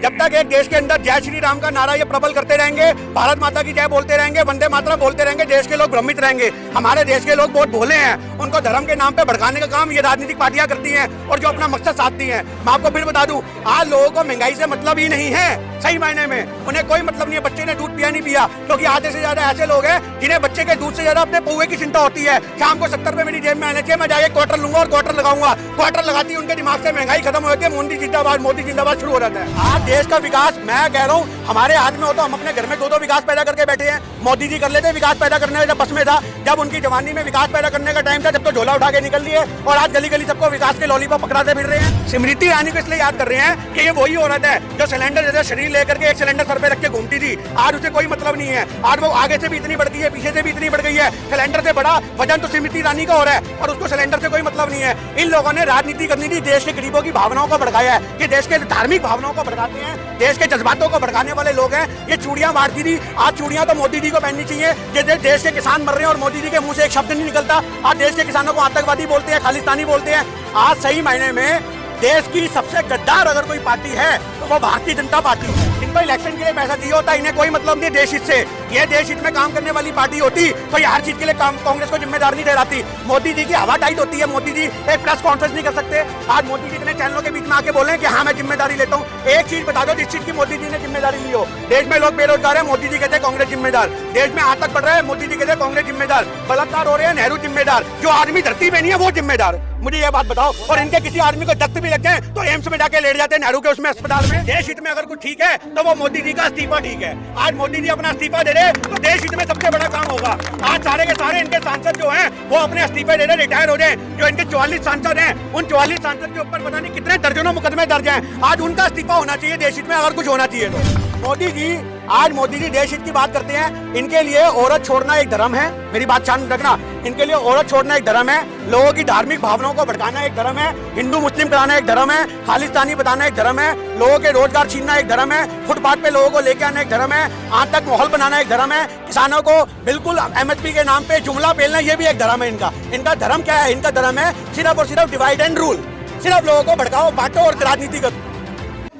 जब तक एक देश के अंदर जय श्री राम का नारा ये प्रबल करते रहेंगे, भारत माता की जय बोलते रहेंगे, वंदे मातरम बोलते रहेंगे, देश के लोग भ्रमित रहेंगे। हमारे देश के लोग बहुत भोले हैं, उनको धर्म के नाम पे भड़काने का काम ये राजनीतिक पार्टियां करती हैं और जो अपना मकसद साधती हैं। मैं आपको फिर बता दूं, आज लोगों को महंगाई से मतलब ही नहीं है, सही मायने में उन्हें कोई मतलब नहीं है बच्चे ने दूध पिया नहीं पिया, क्योंकि आधे से ज्यादा ऐसे लोग हैं जिन्हें बच्चे के दूध से ज्यादा अपने पौवे की चिंता होती है। शाम को 70 रुपए मेरी जेब में आने चाहिए, मैं जाके क्वार्टर लूंगा और क्वार्टर लगाऊंगा। क्वार्टर लगाती है उनके दिमाग से महंगाई खत्म हो जाती है, मोदी जिंदाबाद शुरू हो जाता है। आज देश का विकास मैं कह रहा हूँ हमारे हाथ में हो तो हम अपने घर में दो विकास पैदा करके बैठे हैं। मोदी जी कर लेते विकास पैदा करने जब बस में था, जब उनकी जवानी में विकास पैदा करने का टाइम था, जब तो झोला उठा के निकल लिए और आज गली गली सबको विकास के लॉलीपॉप पकड़ाते फिर रहे हैं। स्मृति ईरानी को इसलिए याद कर रहे हैं कि ये वही औरत है जो सिलेंडर जैसे शरीर लेकर के एक सिलेंडर सर पे रख के घूमती थी। आज उसे कोई मतलब नहीं है, आज वो आगे से भी इतनी बढ़ गई है, पीछे से भी इतनी बढ़ गई है। सिलेंडर से बड़ा वजन तो स्मृति ईरानी का हो रहा है और उसको सिलेंडर से कोई मतलब नहीं है। इन लोगों ने राजनीति करनी थी, देश के गरीबों की भावनाओं को भड़काया है, कि देश के धार्मिक भावनाओं को भड़काते हैं, देश के जज्बातों को भड़काने वाले लोग हैं। ये चूड़ियां मारती थी, आज चूड़ियां तो मोदी जी को पहननी चाहिए। ये देश के किसान मर रहे हैं और मोदी जी के मुंह से एक शब्द नहीं निकलता। आज देश के किसानों को आतंकवादी बोलते हैं, खालिस्तानी बोलते हैं। आज सही मायने में देश की सबसे गद्दार अगर कोई पार्टी है तो वो भारतीय जनता पार्टी है। इनको इलेक्शन के लिए पैसा दिया होता, इन्हें कोई मतलब नहीं देश हित से। ये देश हित में काम करने वाली पार्टी होती तो ये हर चीज के लिए कांग्रेस को जिम्मेदार नहीं ठहराती। मोदी जी की हवा टाइट होती है, मोदी जी एक प्रेस कॉन्फ्रेंस नहीं कर सकते। आज मोदी जी इतने चैनलों के बीच में आके बोले कि हाँ मैं जिम्मेदारी लेता हूँ। एक चीज बता दो जिस चीज की मोदी जी ने जिम्मेदारी ली हो। देश में लोग बेरोजगार है, मोदी जी कहते हैं कांग्रेस जिम्मेदार। देश में आतंक बढ़ रहा है, मोदी जी कहते हैं कांग्रेस जिम्मेदार। बलात्कार हो रहे हैं, नेहरू जिम्मेदार। जो आदमी धरती पे नहीं है वो जिम्मेदार। मुझे ये बात बताओ। और इनके किसी आदमी को दस्त भी लग जाए तो एम्स में जाके लेट जाते हैं, नेहरू के उसमें अस्पताल में। देश हित में अगर कुछ ठीक है तो वो मोदी जी का इस्तीफा ठीक है। आज मोदी जी अपना इस्तीफा दे रहे तो देश हित में सबसे बड़ा काम होगा। आज सारे के सारे इनके सांसद जो हैं वो अपने इस्तीफे दे रहे, रिटायर हो जाए। जो इनके 44 सांसद हैं, उन 44 सांसद के ऊपर पता नहीं कितने दर्जनों मुकदमे दर्ज हैं। आज उनका इस्तीफा होना चाहिए देश हित में अगर कुछ होना चाहिए तो। मोदी जी देश हित की बात करते हैं। इनके लिए औरत छोड़ना एक धर्म है, मेरी बात ध्यान रखना। इनके लिए औरत छोड़ना एक धर्म है, लोगों की धार्मिक भावनाओं को भड़काना एक धर्म है, हिंदू मुस्लिम कराना एक धर्म है, खालिस्तानी बताना एक धर्म है, लोगों के रोजगार छीनना एक धर्म है, फुटपाथ पे लोगों को लेके आना एक धर्म है, आतंक माहौल बनाना एक धर्म है, किसानों को बिल्कुल एमएसपी के नाम पे जुमला पेलना ये भी एक धर्म है इनका। इनका धर्म क्या है? इनका धर्म है सिर्फ और सिर्फ डिवाइड एंड रूल। सिर्फ लोगों को भड़काओ, बांटो और राजनीति करो।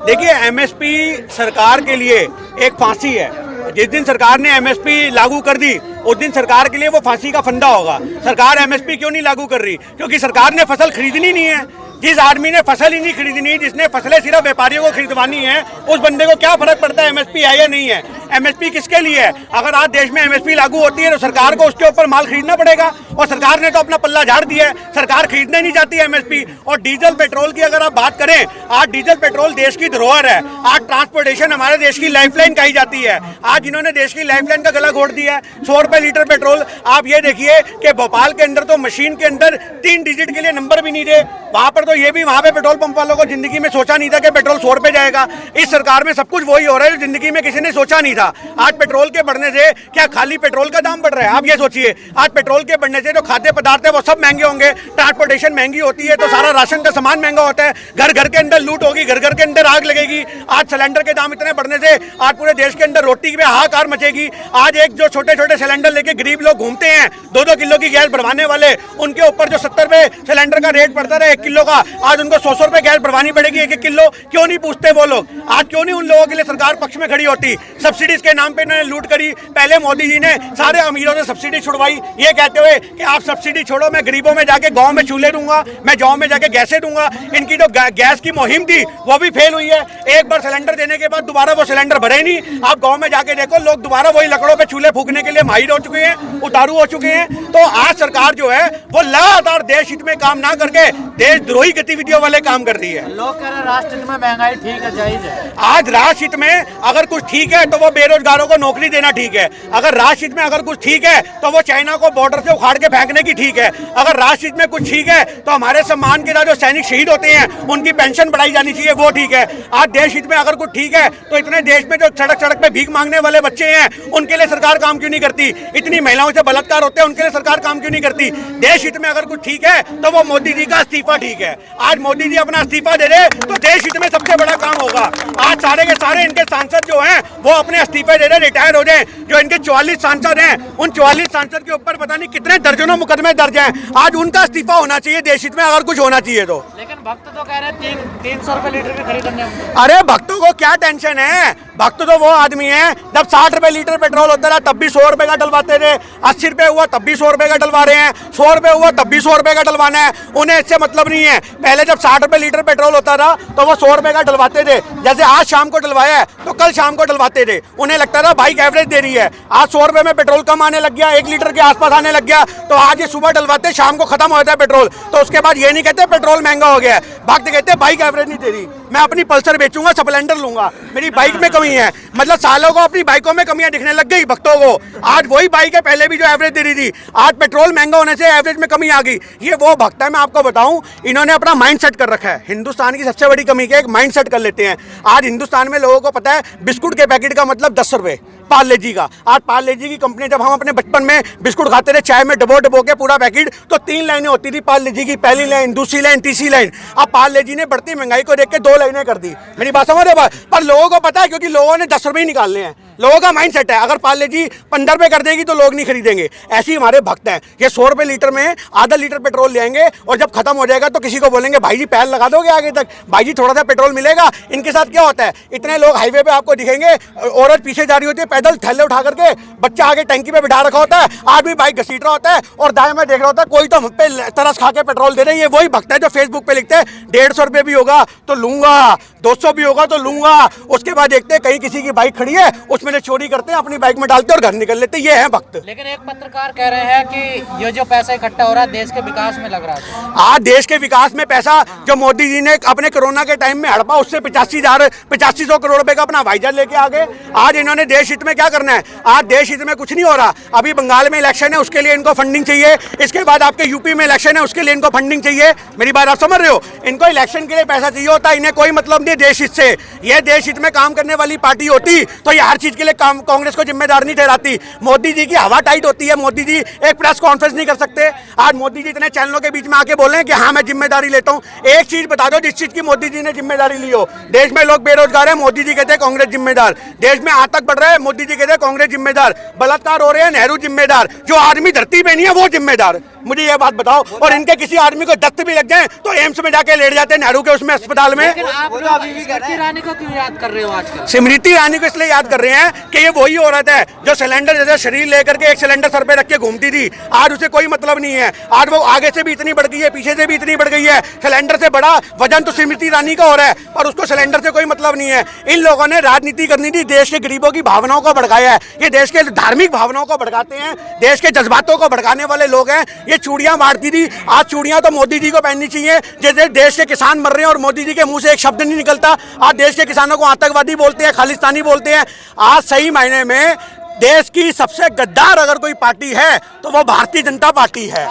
देखिए, एमएसपी सरकार के लिए एक फांसी है। जिस दिन सरकार ने एमएसपी लागू कर दी उस दिन सरकार के लिए वो फांसी का फंदा होगा। सरकार एमएसपी क्यों नहीं लागू कर रही? क्योंकि सरकार ने फसल खरीदनी नहीं है। जिस आदमी ने फसल ही नहीं खरीदनी, जिसने फसलें सिर्फ व्यापारियों को खरीदवानी है, उस बंदे को क्या फर्क पड़ता है एमएसपी है या नहीं है? एमएसपी किसके लिए है? अगर आज देश में एमएसपी लागू होती है तो सरकार को उसके ऊपर माल खरीदना पड़ेगा और सरकार ने तो अपना पल्ला झाड़ दिया है। सरकार खरीदने नहीं चाहती एमएसपी। और डीजल पेट्रोल की अगर आप बात करें, आज डीजल पेट्रोल देश की धरोहर है। आज ट्रांसपोर्टेशन हमारे देश की लाइफलाइन कही जाती है। आज इन्होंने देश की लाइफलाइन का गला घोट दिया है। 100 रुपए लीटर पेट्रोल। आप ये देखिए कि भोपाल के अंदर तो मशीन के अंदर 3 डिजिट के लिए नंबर भी नहीं दे। वहां पर तो ये भी वहां पे पेट्रोल पंप वालों को जिंदगी में सोचा नहीं था कि पेट्रोल 100 रुपए जाएगा। इस सरकार में सब कुछ वही हो रहा है जो जिंदगी में किसी ने सोचा नहीं था। आज पेट्रोल के बढ़ने से क्या खाली पेट्रोल का दाम बढ़ रहा है? आप ये सोचिए, आज पेट्रोल के बढ़ने से जो खाद्य पदार्थ है वो सब महंगे होंगे, ट्रांसपोर्टेशन महंगी होती है तो सारा राशन का सामान महंगा होता है, घर घर के अंदर लूट होगी, घर घर के अंदर आग लगेगी। आज सिलेंडर के दाम इतने बढ़ने से आज पूरे देश के अंदर रोटी में हाहाकार मचेगी। आज एक जो छोटे छोटे सिलेंडर लेके गरीब लोग घूमते हैं, 2-2 किलो की गैस भरवाने वाले, उनके ऊपर जो 70 रुपए सिलेंडर का रेट पड़ता रहा 1 किलो का, आज उनको 100 रुपए गैस भरवानी पड़ेगी 1-1 किलो। क्यों नहीं पूछते वो लोग? आज क्यों नहीं उन लोगों के लिए सरकार पक्ष में खड़ी होती? सब्सिडीज के नाम पे इन्होंने लूट करी। पहले मोदी जी ने सारे अमीरों से सब्सिडी छुड़वाई, ये कहते हुए कि आप सब्सिडी छोड़ो, मैं गरीबों में जाके गांव में चूल्हे दूंगा, मैं गांव में जाके गैसें दूंगा। इनकी जो गैस की मुहिम थी वो भी फेल हुई है। एक बार सिलेंडर देने के बाद दोबारा वो सिलेंडर भरे नहीं। आप गांव में जाके देखो, लोग दोबारा वही लकड़ों पे चूल्हे फूकने के लिए माहिर हो चुके हैं, उतारू हो चुके हैं। तो आज सरकार जो है वो लगातार देश हित में काम ना करके देशद्रोही गतिविधियों वाले काम कर रही है। लोग कह रहे हैं राष्ट्र हित में महंगाई ठीक है, जायज है। आज राष्ट्र हित में अगर कुछ ठीक है तो वो बेरोजगारों को नौकरी देना ठीक है। अगर राष्ट्र हित में अगर कुछ ठीक है तो वो चाइना को बॉर्डर से उखाड़ के फेंकने की ठीक है। अगर राष्ट्र हित में कुछ ठीक है तो हमारे सम्मान के साथ जो सैनिक शहीद होते हैं उनकी पेंशन बढ़ाई जानी चाहिए, वो ठीक है। आज देश हित में अगर कुछ ठीक है तो इतने देश में जो सड़क सड़क पे भीख मांगने वाले बच्चे हैं उनके लिए सरकार काम क्यों नहीं करती? इतनी महिलाओं से बलात्कार होते हैं उनके लिए सरकार काम क्यों नहीं करती? देश हित में अगर कुछ ठीक है तो वो मोदी जी का इस्तीफा ठीक है। आज मोदी जी अपना इस्तीफा दे रहे तो देश हित में सबसे बड़ा काम होगा। आज आज सारे के सारे इनके सांसद जो हैं वो अपने इस्तीफे दे रहे, रिटायर हो जाए। जो इनके 44 सांसद हैं, उन 44 सांसद के ऊपर पता नहीं कितने दर्जनों मुकदमे दर्ज हैं। आज उनका इस्तीफा होना चाहिए देश हित में, अगर कुछ होना चाहिए तो। लेकिन भक्त तो कह रहे हैं 300 रुपए लीटर की खरीदने में। अरे भक्तों को क्या टेंशन है? भक्त तो वो आदमी है, जब 60 रुपए लीटर पेट्रोल होता था तब भी 100 रुपए का डलवाते थे, 80 रुपए हुआ तब भी 100 रुपए का डलवा रहे हैं, 100 रुपए हुआ तब भी 100 रुपए का डलवाना है। उन्हें इससे मतलब नहीं है। पहले जब 60 रुपए लीटर पेट्रोल होता था तो वो 100 रुपए का डलवाते थे। जैसे आज शाम को डलवाया है तो कल शाम को डलवाते थे। उन्हें लगता था बाइक एवरेज दे रही है। आज 100 रुपए में पेट्रोल कम आने लग गया, 1 लीटर के आसपास आने लग गया, तो आज ये सुबह डलवाते, शाम को खत्म हो जाता है पेट्रोल। तो उसके बाद ये नहीं कहते पेट्रोल महंगा हो गया है, भक्त कहते बाइक एवरेज नहीं दे रही। मैं अपनी पल्सर बेचूंगा, स्प्लेंडर लूंगा, मेरी बाइक में कमी है। मतलब सालों को अपनी बाइकों में कमियां दिखने लग गई भक्तों को। आज वही बाइक है पहले भी जो एवरेज दे रही थी, आज पेट्रोल महंगा होने से एवरेज में कमी आ गई। ये वो भक्त है, मैं आपको बताऊं, इन्होंने अपना माइंड सेट कर रखा है। हिंदुस्तान की सबसे बड़ी कमी क्या है? एक माइंड सेट कर लेते हैं। आज हिंदुस्तान में लोगों को पता है बिस्कुट के पैकेट का मतलब 10 रुपए, पार्ले जी का। आज पार्ले जी की कंपनी, जब हम अपने बचपन में बिस्कुट खाते थे चाय में डबो डबो के पूरा पैकेट, तो 3 लाइनें होती थी पार्ले जी की, पहली लाइन, दूसरी लाइन, तीसरी लाइन। अब पार्ले जी ने बढ़ती महंगाई को देख के 2 लाइनें कर दी। मेरी बात समझ रहे? पर लोगों को पता है, क्योंकि लोगों ने 10 रुपए ही निकालने हैं। लोगों का माइंड सेट है, अगर पार्ले जी 15 रुपए कर देगी तो लोग नहीं खरीदेंगे। ऐसे ही हमारे भक्त हैं, ये 100 रुपए लीटर में आधा लीटर पेट्रोल ले आएंगे और जब खत्म हो जाएगा तो किसी को बोलेंगे भाई जी पैर लगा दोगे आगे तक, भाई जी थोड़ा सा पेट्रोल मिलेगा। इनके साथ क्या होता है? इतने लोग हाईवे पे आपको दिखेंगे, औरत पीछे जा रही होती है पैदल, थैले उठा करके, बच्चा आगे टंकी पे बिठा रखा होता है, आदमी बाइक घसीट रहा होता है और दाएं में देख रहा होता है कोई तो हम पे तरस खा के पेट्रोल दे रहे हैं। ये वही भक्त है जो फेसबुक पे लिखते हैं 150 रुपए भी होगा तो लूंगा, 200 भी होगा तो लूंगा। उसके बाद देखते हैं कहीं किसी की बाइक खड़ी है, उसमें से चोरी करते हैं, अपनी बाइक में डालते और घर निकल लेते। ये है भक्त। लेकिन एक पत्रकार कह रहे हैं कि ये जो पैसा इकट्ठा हो रहा है देश के विकास में लग रहा है। आज देश के विकास में पैसा जो मोदी जी ने अपने कोरोना के टाइम में हड़पा, उससे 85,000 करोड़ रुपए का अपना वाइजर लेके आ गए। आज इन्होंने देश हित में क्या करना है? आज देश हित में कुछ नहीं हो रहा। अभी बंगाल में इलेक्शन है, उसके लिए इनको फंडिंग चाहिए। इसके बाद आपके यूपी में इलेक्शन है, उसके लिए इनको फंडिंग चाहिए। मेरी बात आप समझ रहे हो? इनको इलेक्शन के लिए पैसा चाहिए होता है, इन्हें कोई मतलब नहीं देश हित से। ये देश हित में काम करने वाली पार्टी होती तो ये हर चीज के लिए कांग्रेस को जिम्मेदार नहीं ठहराती। मोदी जी की हवा टाइट होती है, मोदी जी एक प्रेस कॉन्फ्रेंस नहीं कर सकते। आज मोदी जी इतने चैनलों के बीच में आके बोले कि हाँ मैं जिम्मेदारी लेता हूँ। एक चीज बता दो जिस चीज की मोदी जी ने जिम्मेदारी ली हो। देश में लोग बेरोजगार है, मोदी जी कहते हैं कांग्रेस जिम्मेदार। देश में आतंक बढ़ रहा है, मोदी जी कहते हैं कांग्रेस जिम्मेदार। बलात्कार हो रहे हैं, नेहरू जिम्मेदार। जो आदमी धरती पे नहीं है वो जिम्मेदार। मुझे ये बात बताओ। और इनके किसी आदमी को दस्त भी लग जाए तो एम्स में जाके लेट जाते हैं, नेहरू के उसमें अस्पताल में। आप लोग स्मृति ईरानी को क्यों याद कर रहे हो आजकल? स्मृति ईरानी को इसलिए याद कर रहे हैं कि ये वही औरत है जो सिलेंडर जैसे शरीर लेकर के एक सिलेंडर सर पे रख के घूमती थी। आज उसे कोई मतलब नहीं है। आज वो आगे से भी इतनी बढ़ गई है, पीछे से भी इतनी बढ़ गई है। सिलेंडर से बड़ा वजन तो स्मृति ईरानी का हो रहा है, पर उसको सिलेंडर से कोई मतलब नहीं है। इन लोगों ने राजनीति करनी थी, देश के गरीबों की भावनाओं को भड़काया है। ये देश के धार्मिक भावनाओं को भड़काते हैं, देश के जज्बातों को भड़काने वाले लोग हैं। ये चूड़ियां मारती थी, आज चूड़ियां तो मोदी जी को पहननी चाहिए। जैसे देश के किसान मर रहे हैं और मोदी जी के मुंह से एक शब्द नहीं निकलता। आज देश के किसानों को आतंकवादी बोलते हैं, खालिस्तानी बोलते हैं। आज सही मायने में देश की सबसे गद्दार अगर कोई पार्टी है तो वो भारतीय जनता पार्टी है।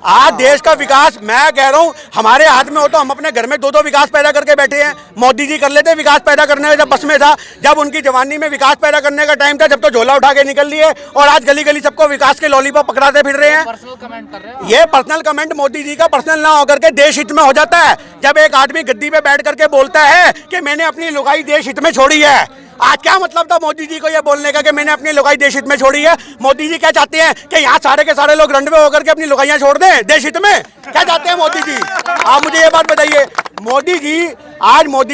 आज देश का विकास मैं कह रहा हूँ हमारे हाथ में हो तो हम अपने घर में 2-2 विकास पैदा करके बैठे हैं। मोदी जी कर लेते विकास पैदा करने में, जब बस में था, जब उनकी जवानी में विकास पैदा करने का टाइम था, जब तो झोला उठा के निकल लिए और आज गली गली सबको विकास के लॉलीपॉप पकड़ाते फिर रहे हैं। पर्सनल कमेंट कर रहे हो? ये पर्सनल कमेंट मोदी जी का पर्सनल ना होकर के देश हित में हो जाता है। जब एक आदमी गद्दी पे बैठ करके बोलता है कि मैंने अपनी लुगाई देश हित में छोड़ी है। आज क्या मतलब था मोदी जी को ये बोलने का कि मैंने अपनी लुगाई देश हित में छोड़ी है? मोदी जी क्या चाहते हैं कि यहाँ सारे के सारे लोग रंडवे होकर के अपनी लुगाइयाँ छोड़ दें देश हित में? क्या चाहते हैं मोदी जी? आप मुझे ये बात बताइए। मोदी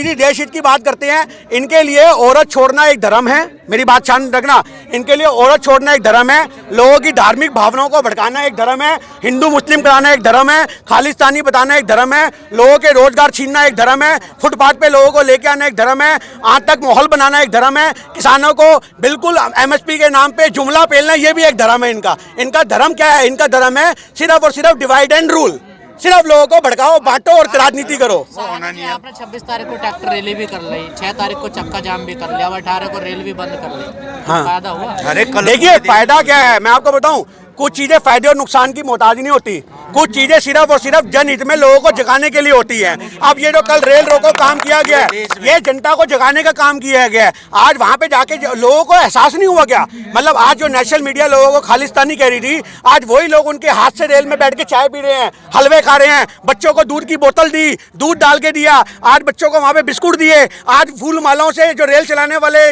जी देश हित की बात करते हैं। इनके लिए औरत छोड़ना एक धर्म है। मेरी बात ध्यान रखना, इनके लिए औरत छोड़ना एक धर्म है, लोगों की धार्मिक भावनाओं को भड़काना एक धर्म है, हिंदू मुस्लिम कराना एक धर्म है, खालिस्तानी बताना एक धर्म है, लोगों के रोजगार छीनना एक धर्म है, फुटपाथ पे लोगों को लेके आना एक धर्म है, आतंक माहौल बनाना एक धर्म है, किसानों को बिल्कुल एमएसपी के नाम पे जुमला पेलना ये भी एक धर्म है इनका। इनका धर्म क्या है? इनका धर्म है सिर्फ और सिर्फ डिवाइड एंड रूल। सिर्फ लोगों को भड़काओ, बांटो और राजनीति करो। आपने 26 तारीख को ट्रैक्टर रैली भी कर ली, 6 तारीख को चक्का जाम भी कर लिया, 18 को रेल भी बंद कर ली। हाँ। फायदा हुआ? देखिए फायदा क्या है मैं आपको बताऊं। कुछ चीजें फायदे और नुकसान की मोहताज नहीं होती, कुछ चीजें सिर्फ और सिर्फ जनहित में लोगों को जगाने के लिए होती है। अब ये जो कल रेल रोको काम किया गया है, ये जनता को जगाने का काम किया गया है। आज वहां पे जाके लोगों को एहसास नहीं हुआ क्या? मतलब आज जो नेशनल मीडिया लोगों को खालिस्तानी कह रही थी, आज वही लोग उनके हाथ से रेल में बैठ के चाय पी रहे हैं, हलवे खा रहे हैं, बच्चों को दूध की बोतल दी, दूध डाल के दिया, आज बच्चों को वहां पे बिस्कुट दिए, आज फूल मालाओं से जो रेल चलाने वाले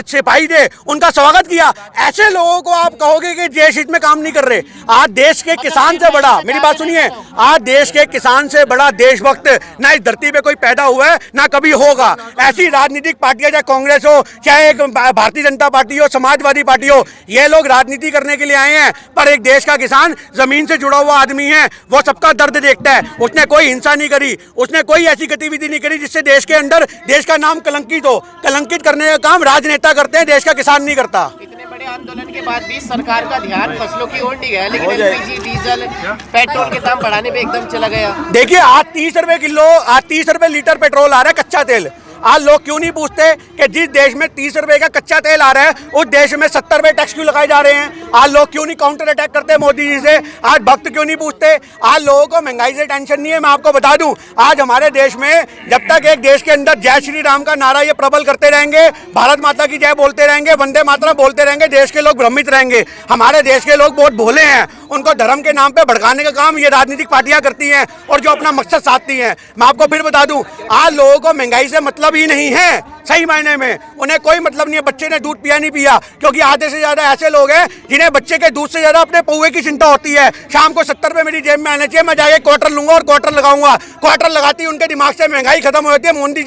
सिपाही थे उनका स्वागत किया। ऐसे लोगों को आप कहोगे कि देश हित में काम नहीं कर रहे? आज देश के किसान से बड़ा, मेरी बात सुनिए, आज देश के किसान से बड़ा देशभक्त ना इस धरती पे कोई पैदा हुआ है ना कभी होगा। ऐसी राजनीतिक पार्टियां, चाहे कांग्रेस हो, चाहे एक भारतीय जनता पार्टी हो, समाजवादी पार्टी हो, ये लोग राजनीति करने के लिए आए हैं, पर एक देश का किसान जमीन से जुड़ा हुआ आदमी है, वो सबका दर्द देखता है। उसने कोई हिंसा नहीं करी, उसने कोई ऐसी गतिविधि नहीं करी जिससे देश के अंदर देश का नाम कलंकित हो। कलंकित करने का काम राजनेता करते हैं, देश का किसान नहीं करता। इतने बड़े आंदोलन के बाद भी सरकार का ध्यान फसलों की ओर नहीं गया, लेकिन एलपीजी, डीजल, पेट्रोल के दाम बढ़ाने पे एकदम चला गया। देखिए, आज 30 रुपए किलो, आज 30 रुपए लीटर पेट्रोल आ रहा है, कच्चा तेल। आज लोग क्यों नहीं पूछते कि जिस देश में 30 रुपए का कच्चा तेल आ रहा है, उस देश में 70 रुपए टैक्स क्यों लगाए जा रहे हैं? आज लोग क्यों नहीं काउंटर अटैक करते मोदी जी से? आज भक्त क्यों नहीं पूछते? आज लोगों को महंगाई से टेंशन नहीं है। मैं आपको बता दूं, आज हमारे देश में जब तक एक देश के अंदर जय श्री राम का नारा ये प्रबल करते रहेंगे, भारत माता की जय बोलते रहेंगे, वंदे मातरम बोलते रहेंगे, देश के लोग भ्रमित रहेंगे। हमारे देश के लोग बहुत भोले हैं, उनको धर्म के नाम पे भड़काने का काम ये राजनीतिक पार्टियां करती हैं और जो अपना मकसद साधती हैं। मैं आपको फिर बता दूं, आज लोगों को महंगाई से मतलब ही नहीं है, सही मायने में उन्हें कोई मतलब नहीं है। बच्चे ने दूध पिया नहीं पिया, क्योंकि आधे से ज्यादा ऐसे लोग हैं जिन्हें बच्चे के दूध से ज्यादा अपने पौवे की चिंता होती है। शाम को 70 रुपए मेरी जेब में आने चाहिए, मैं जाके क्वार्टर लूंगा और क्वार्टर लगाऊंगा। क्वार्टर लगाती है, उनके दिमाग से महंगाई खत्म हो जाती है, मोदी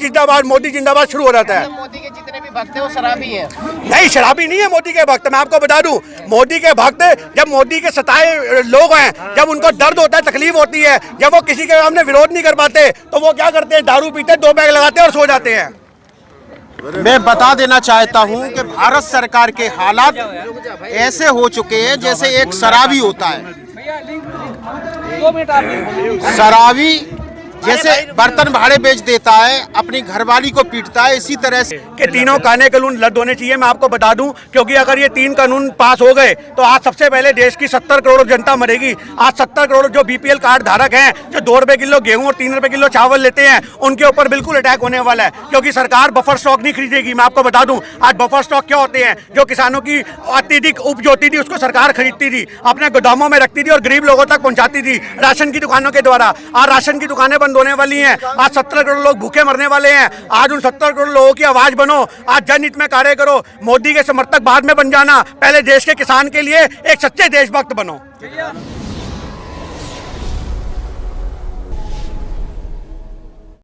जिंदाबाद शुरू हो जाता है। मोदी के जितने भी भक्त हैं वो शराबी हैं। नहीं, शराबी नहीं है मोदी के भक्त। मैं आपको बता दूं, मोदी के भक्त जब मोदी के सताए लोग हैं, जब उनको दर्द होता है, तकलीफ होती है, जब वो किसी के सामने विरोध नहीं कर पाते, तो वो क्या करते हैं? दारू पीते, 2 पैग लगाते हैं और सो जाते हैं। मैं बता देना चाहता हूं कि भारत सरकार के हालात ऐसे हो चुके हैं जैसे एक शराबी होता है। शराबी जैसे बर्तन भाड़े बेच देता है, अपनी घरवाली को पीटता है, इसी तरह से कि तीनों कानून रद्द होने चाहिए। मैं आपको बता दूं, क्योंकि अगर ये 3 कानून पास हो गए तो आज सबसे पहले देश की 70 करोड़ जनता मरेगी। आज 70 करोड़ जो बीपीएल कार्ड धारक हैं, जो 2 रुपए किलो गेहूं और 3 रुपए किलो चावल लेते हैं, उनके ऊपर बिल्कुल अटैक होने वाला है, क्योंकि सरकार बफर स्टॉक नहीं खरीदेगी। मैं आपको बता दूं, आज बफर स्टॉक क्या होते हैं? जो किसानों की अत्यधिक उपज होती थी, उसको सरकार खरीदती थी, अपने गोदामों में रखती थी और गरीब लोगों तक पहुंचाती थी राशन की दुकानों के द्वारा। आज राशन की दुकानें बंद होने वाली हैं, आज 17 करोड़ लोग भूखे मरने वाले हैं। आज उन 70 करोड़ लोगों की आवाज बनो, आज जनहित में कार्य करो। मोदी के समर्थक बाद में बन जाना, पहले देश के किसान के लिए एक सच्चे देशभक्त बनो।